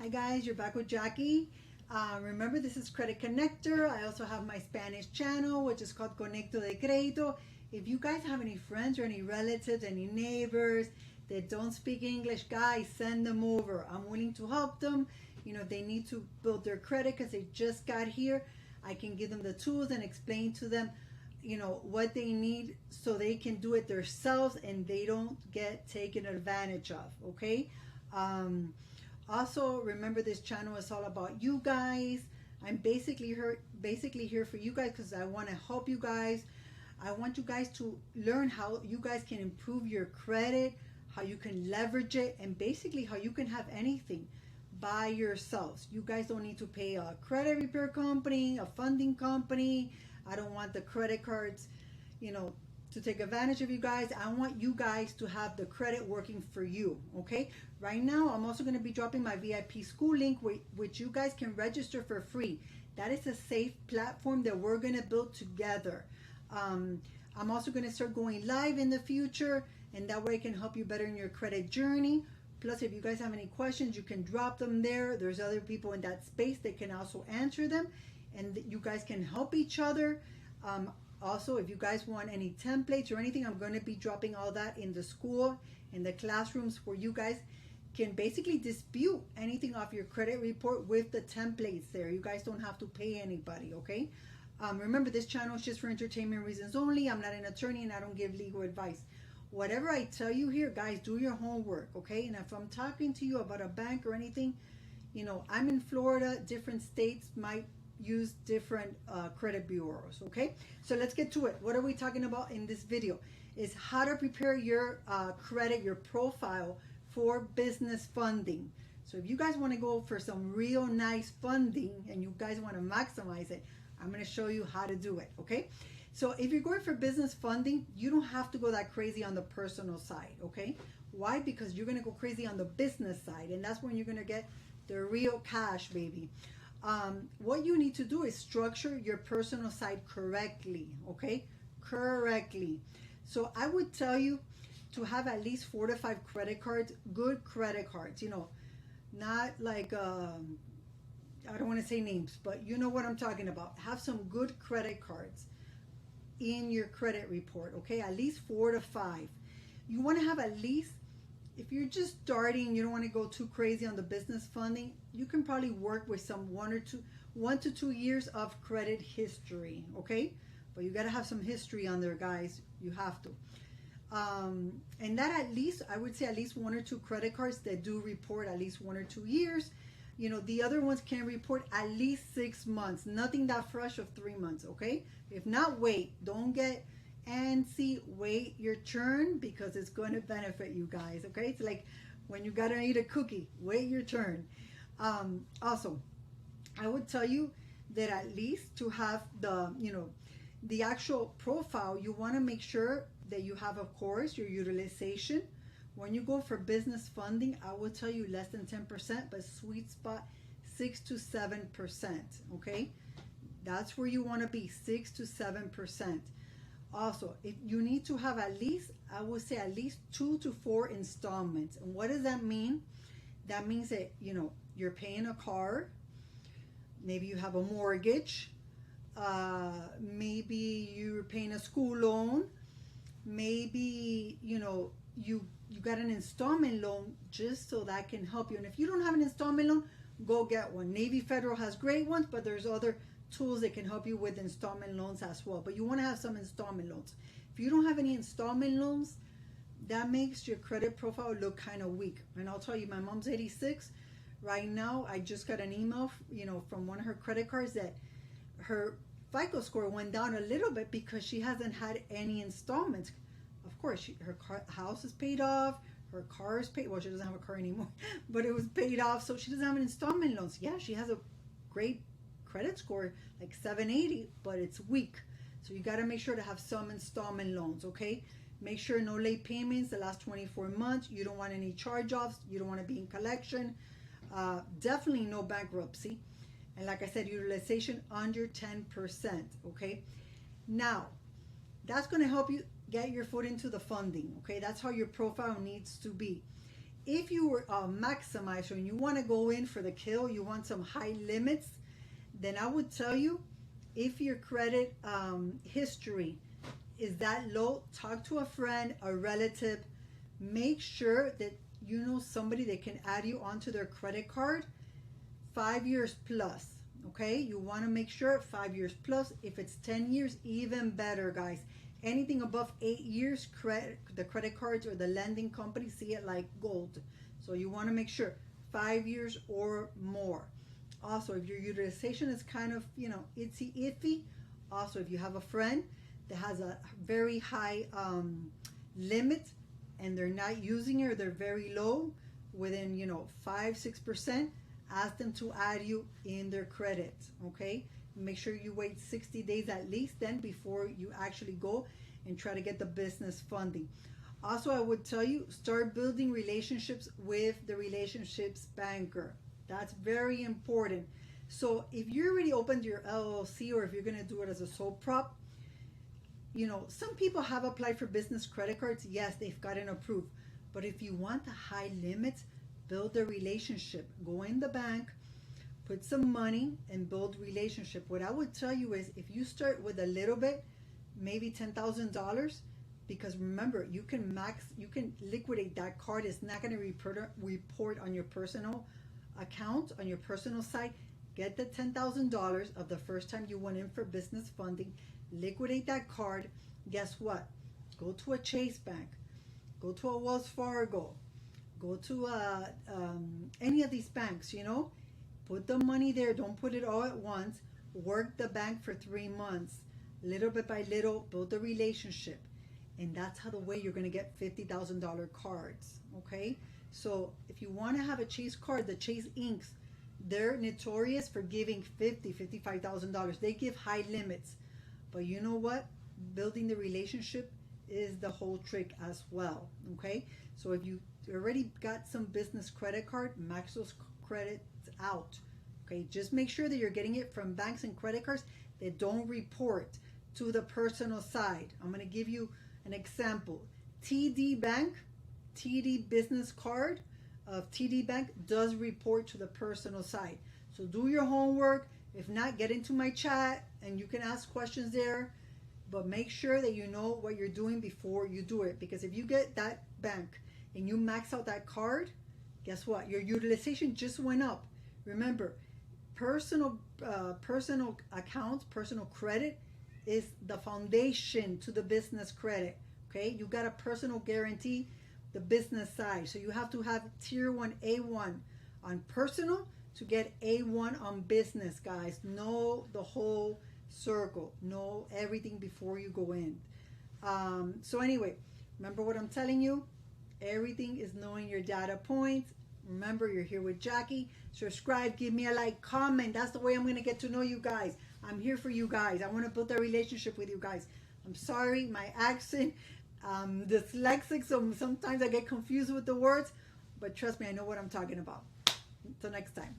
Hi guys, you're back with Jackie. Remember, this is Credit Connector. I also have my Spanish channel, which is called Conecto de Crédito. If you guys have any friends or any relatives, any neighbors that don't speak English, guys, send them over. I'm willing to help them. You know, if they need to build their credit because they just got here, I can give them the tools and explain to them, you know, what they need so they can do it themselves and they don't get taken advantage of, okay? Also, remember, this channel is all about you guys. I'm basically here for you guys because I want to help you guys. I want you guys to learn how you guys can improve your credit, how you can leverage it, and basically how you can have anything by yourselves. You guys don't need to pay a credit repair company, a funding company. I don't want the credit cards, you know, to take advantage of you guys. I want you guys to have the credit working for you, okay? Right now, I'm also going to be dropping my VIP school link, which you guys can register for free. That is a safe platform that we're going to build together. I'm also going to start going live in the future, and that way I can help you better in your credit journey. Plus, if you guys have any questions, you can drop them there. There's other people in that space that can also answer them, and you guys can help each other. Also, if you guys want any templates or anything, I'm going to be dropping all that in the school, in the classrooms, where you guys can basically dispute anything off your credit report with the templates there. You guys don't have to pay anybody, okay? Remember, this channel is just for entertainment reasons only. I'm not an attorney and I don't give legal advice. Whatever I tell you here, guys, do your homework, okay? And if I'm talking to you about a bank or anything, you know, I'm in Florida. Different states might use different credit bureaus, okay? So let's get to it. What are we talking about in this video? Is how to prepare your credit, your profile for business funding. So if you guys want to go for some real nice funding and you guys want to maximize it, I'm going to show you how to do it, okay? So if you're going for business funding, you don't have to go that crazy on the personal side, okay? Why? Because you're going to go crazy on the business side, and that's when you're going to get the real cash, baby. What you need to do is structure your personal side correctly, okay? Correctly. So I would tell you to have at least 4 to 5 credit cards, good credit cards, you know, not like, I don't want to say names, but you know what I'm talking about. Have some good credit cards in your credit report, okay? At least 4 to 5. You want to have at least, if you're just starting, you don't want to go too crazy on the business funding, you can probably work with some 1 to 2 years of credit history, okay? But you got to have some history on there, guys. You have to. And that, at least, I would say at least 1 or 2 credit cards that do report at least 1 or 2 years. You know, the other ones can report at least 6 months. Nothing that fresh of 3 months, okay? If not, wait. Don't get antsy. Wait your turn, because it's going to benefit you guys, okay? It's like when you got to eat a cookie. Wait your turn. Also, I would tell you that at least to have the, you know, the actual profile, you want to make sure that you have, of course, your utilization. When you go for business funding, I will tell you less than 10%, but sweet spot 6 to 7%, okay? That's where you want to be, 6 to 7%. Also, if you need to have at least, I would say at least 2 to 4 installments. And what does that mean? That means that, you know, you're paying a car, maybe you have a mortgage, maybe you're paying a school loan, maybe, you know, you got an installment loan, just so that can help you. And if you don't have an installment loan, go get one. Navy Federal has great ones, but there's other tools that can help you with installment loans as well. But you want to have some installment loans. If you don't have any installment loans, that makes your credit profile look kind of weak. And I'll tell you, my mom's 86 right now. I just got an email, you know, from one of her credit cards that her FICO score went down a little bit because she hasn't had any installments. Of course, her house is paid off, her car is paid. Well, she doesn't have a car anymore, but it was paid off, so she doesn't have an installment loans. Yeah, she has a great credit score, like 780, but it's weak. So you got to make sure to have some installment loans, okay? Make sure no late payments the last 24 months. You don't want any charge-offs. You don't want to be in collection. Definitely no bankruptcy. And like I said, utilization under 10%, okay? Now, that's going to help you get your foot into the funding, okay? That's how your profile needs to be. if you were maximizer and you want to go in for the kill, you want some high limits, then I would tell you, if your credit history is that low, talk to a friend, a relative. Make sure that you know somebody that can add you onto their credit card 5 years plus. Okay, you want to make sure 5 years plus. If it's 10 years, even better, guys. Anything above 8 years, the credit cards or the lending company see it like gold. So you want to make sure 5 years or more. Also, if your utilization is kind of, itsy iffy, also if you have a friend that has a very high limit and they're not using it, or they're very low, within 5-6%, ask them to add you in their credit. Okay, make sure you wait 60 days at least then before you actually go and try to get the business funding. Also, I would tell you, start building relationships with the relationships banker. That's very important. So if you already opened your LLC, or if you're going to do it as a sole prop, some people have applied for business credit cards. Yes, they've gotten approved. But if you want the high limits, build a relationship. Go in the bank, put some money, and build relationship. What I would tell you is, if you start with a little bit, maybe $10,000, because remember, you can liquidate that card. It's not going to report on your personal account, on your personal side. Get the $10,000 of the first time you went in for business funding, liquidate that card. Guess what? Go to a Chase Bank, go to a Wells Fargo, go to any of these banks, put the money there. Don't put it all at once. Work the bank for 3 months, little bit by little, build a relationship. And that's how the way you're going to get $50,000 cards. Okay, so if you want to have a Chase card, the Chase Inks, they're notorious for giving $55,000. They give high limits, but you know what? Building the relationship is the whole trick as well. Okay, so if you already got some business credit card, max those credits out. Okay, just make sure that you're getting it from banks and credit cards that don't report to the personal side. I'm going to give you an example. TD Bank, TD business card of TD Bank does report to the personal side. So do your homework. If not, get into my chat and you can ask questions there. But make sure that you know what you're doing before you do it. Because if you get that bank and you max out that card, guess what? Your utilization just went up. Remember, personal accounts, personal credit is the foundation to the business credit. Okay, you got a personal guarantee, the business side. So you have to have tier 1 A1 on personal to get A1 on business, guys. Know the whole circle. Know everything before you go in. So anyway, remember what I'm telling you. Everything is knowing your data points. Remember, you're here with Jackie. Subscribe, give me a like, comment. That's the way I'm going to get to know you guys. I'm here for you guys. I want to build a relationship with you guys. I'm sorry, my accent, dyslexic, so sometimes I get confused with the words, but trust me, I know what I'm talking about. Until next time.